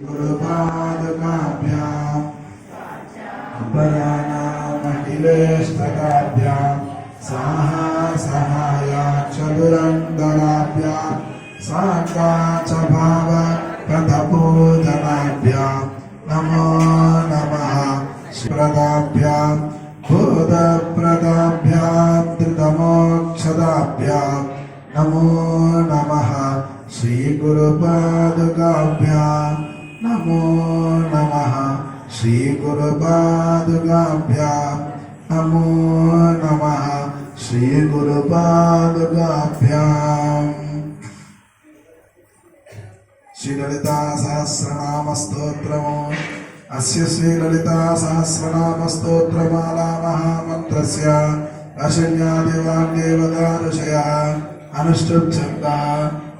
गुरुपादकाभ्याम् अपरानामखिलेष्टकाभ्याम् साहासहायाक्षदुरन्दराभ्याम् साक्षाच्च भावप्रदपूजनाभ्याम् नमो नमः प्रदाभ्याम् भूतप्रदाभ्याम् धृतमोक्षदाभ्याम् नमो नमः श्रीगुरुपादुकाभ्याम् नमो नमः श्रीगुरुपादुकाभ्याम् नमो नमः श्रीगुरुपादुकाभ्याम्। श्रीललिता सहस्रनाम स्तोत्रम् अस्य श्रीललिता सहस्रनाम स्तोत्रमाला महामन्त्रस्य अशन्यादिवाग्देवता ऋषयः अनुष्ठुप्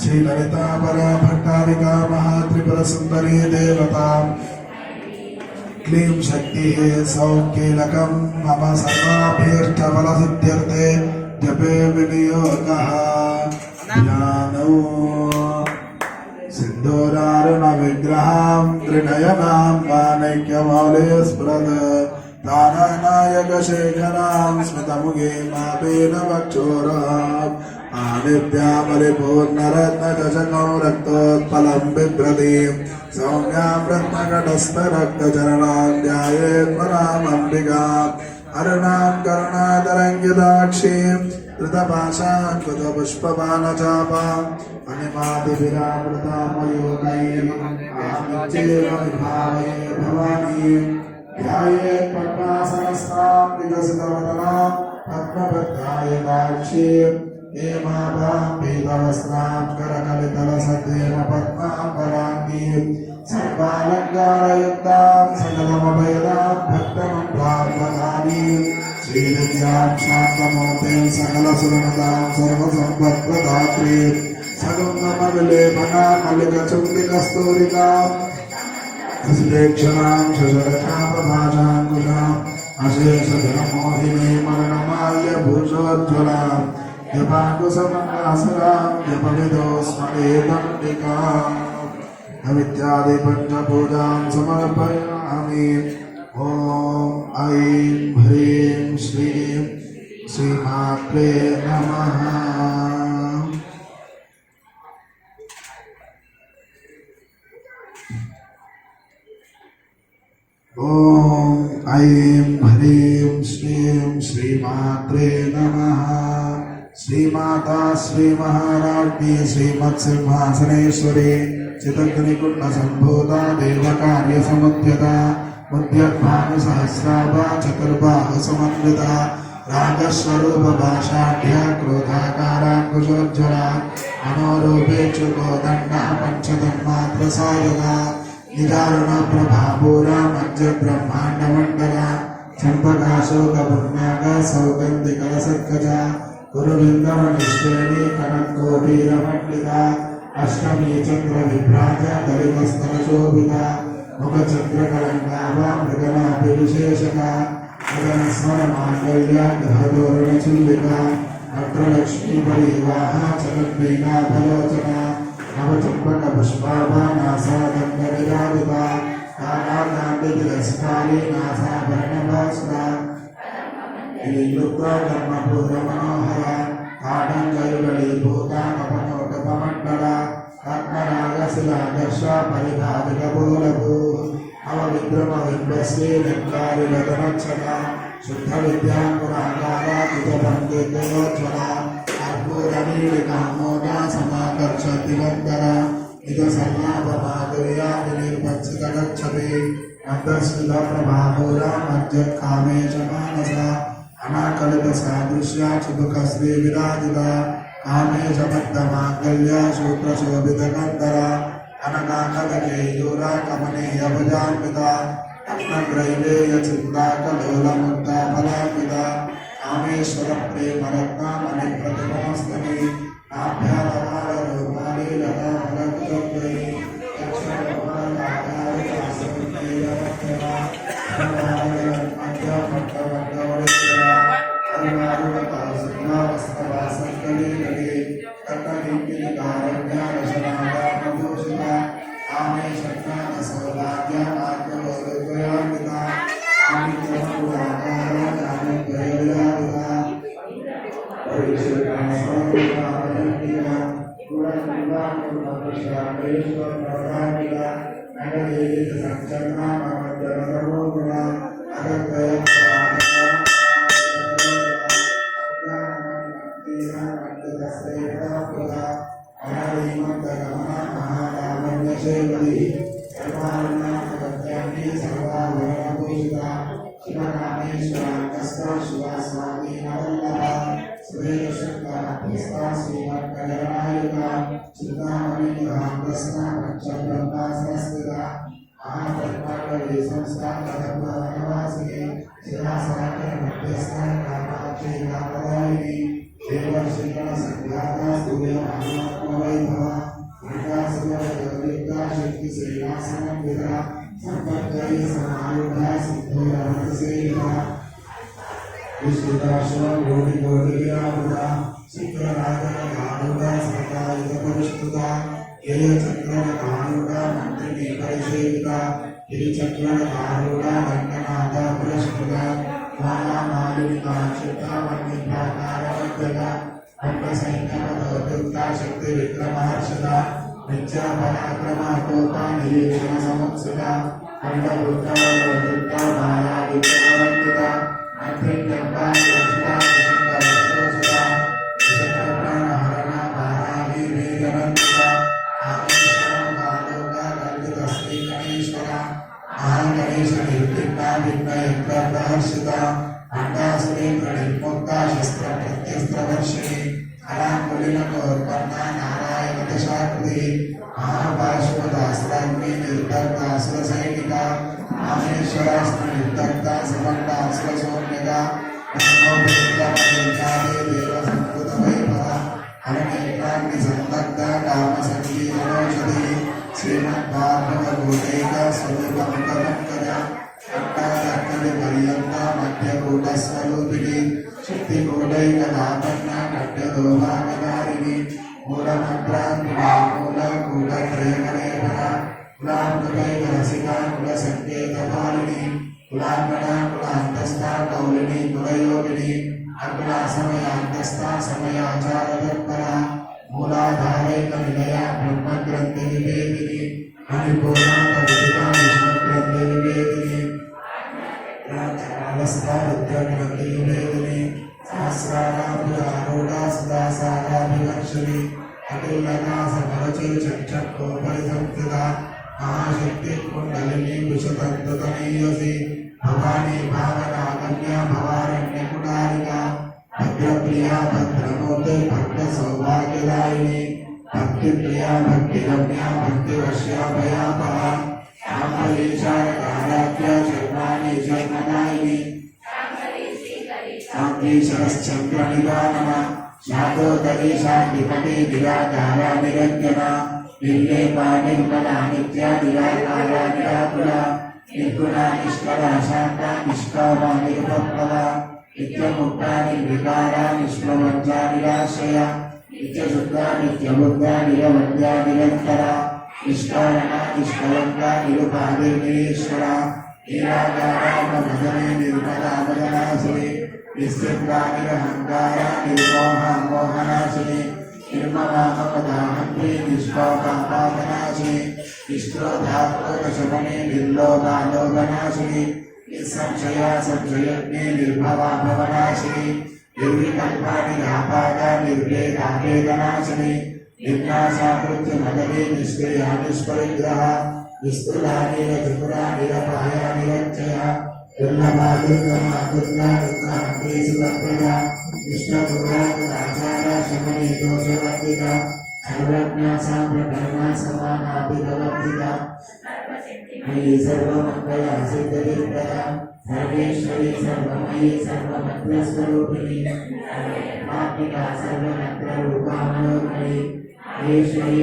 श्रीललिता परा भट्टारिका महात्रिपुर सुंदरी देवता क्लीं शक्तिः सौकीलकं मम सर्वाभीष्टफलसिद्ध्यर्थे जपे विनियोगः ज्ञानौ सिन्दूरारुणविग्रहां त्रिनयनां माणिक्यमौले स्फुरत् तारानायकशेखरां स्मितमुखे मापेन वक्षोराम् आदित्यामलिपूर्णरत्नचषकौ रक्तोत्पलं बिभ्रतीं सौम्यां रत्नकटस्थरक्तचरणां ध्यायेत्मनामम्बिकाम् अरुणां करुणातरङ्गिताक्षीं धृतपाशाङ्कुतपुष्पबाणचापाम् अनिमादिभिरावृतां मयूरैर्भावये भवानीं ध्यायेत् पद्मासनस्थां विकसितवदनां पद्मपत्रायताक्षीं हेमाभां पीतवस्त्रां करकलितलसद्देव पद्माम्बराङ्गीं सर्वालङ्कारयुक्तां सकलमभयदां भक्तमन्त्रां वदानीं श्रीविद्यां शान्तमूर्तिं सकलसुरनदां सर्वसम्पत्प्रदात्रीं सगुणमविलेपनां मल्लिकचुम्बिकस्तूरिकां सुलेक्षणां शशरचापभाषाङ्कुशाम् अशेषधनमोहिनी मरणमाल्यभूषोज्ज्वलां जपाकुसमङ्गासरां जपविदो स्मरेदम्बिकाम् अविद्यादि पञ्चपूजां समर्पयामि। ॐ ऐं ह्रीं श्रीं श्रीमात्रे नमः। ॐ ऐं ह्रीं श्रीं श्रीमात्रे नमः। श्रीमाता श्रीमहाराज्ञी श्रीमत्सिंहासनेश्वरी चिदग्निकुण्डसम्भूता देवकार्यसमुद्यता मुद्यद्भानुसहस्राभा चतुर्बाहुसमन्विता रागस्वरूपभाषाढ्या क्रोधाकाराङ्कुशोज्ज्वला मनोरूपेक्षुकोदण्डः पञ्चतन्मात्रसायुधा निदारुणप्रभापूरा मध्यब्रह्माण्डमण्डला चम्पकाशोकपुण्यागा सौगन्धिकलसत्कजा गुरुविन्दमनिश्रेणी कनकोटीरमण्डिता अष्टमी चन्द्रविभ्राजा दलितस्तरशोभिता मुखचन्द्रकलङ्काभा मृगनाभिविशेषका मदनस्मरमाङ्गल्या ग्रहदोरणचुल्लिका अग्रलक्ष्मीपरिवाहा चलद्वीनाभलोचना नवचम्पकपुष्पाभा नासादण्डविराजिता कालाकान्तितिरस्काली नासाभरणभास्वरा इलिलुक्ता कर्मपूरमनोहरा काटङ्गयुगलीभूता नवनोटपमण्डला आत्मरागशिलादर्शा परिभाविकबोलभूः अवविद्रमविम्बस्ये लिङ्गारिलतनच्छटा शुद्धविद्याङ्कुराकारा कुजबन्दिद्वयोज्ज्वला कर्पूरनीलिकामोदा समाकर्षतिलङ्करा निजसंज्ञापमाधुर्या विनिर्पत्सितगच्छति अन्तस्मितप्रभापूरा मज्जत्कामेशमानसा अनाकलितसादृश्या चिबुकश्री विराजिता कामेशबद्धमाङ्गल्या शूप्रशोभितकन्दरा अनकाकलकेयूरा कमनीयभुजान्विता रत्नग्रैवेयचिन्ताकलोलमुक्ताफलान्विता कामेश्वरप्रेमरत्नामणिप्रतिमस्तनी आभ्यालकालरूपाली लताफलकुचोद्वयी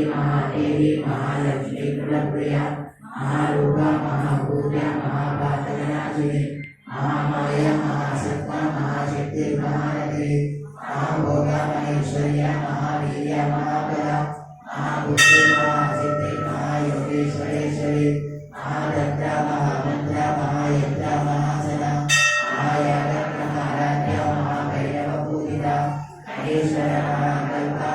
महादेवी महालक्ष्मी कुलप्रिया महारूपा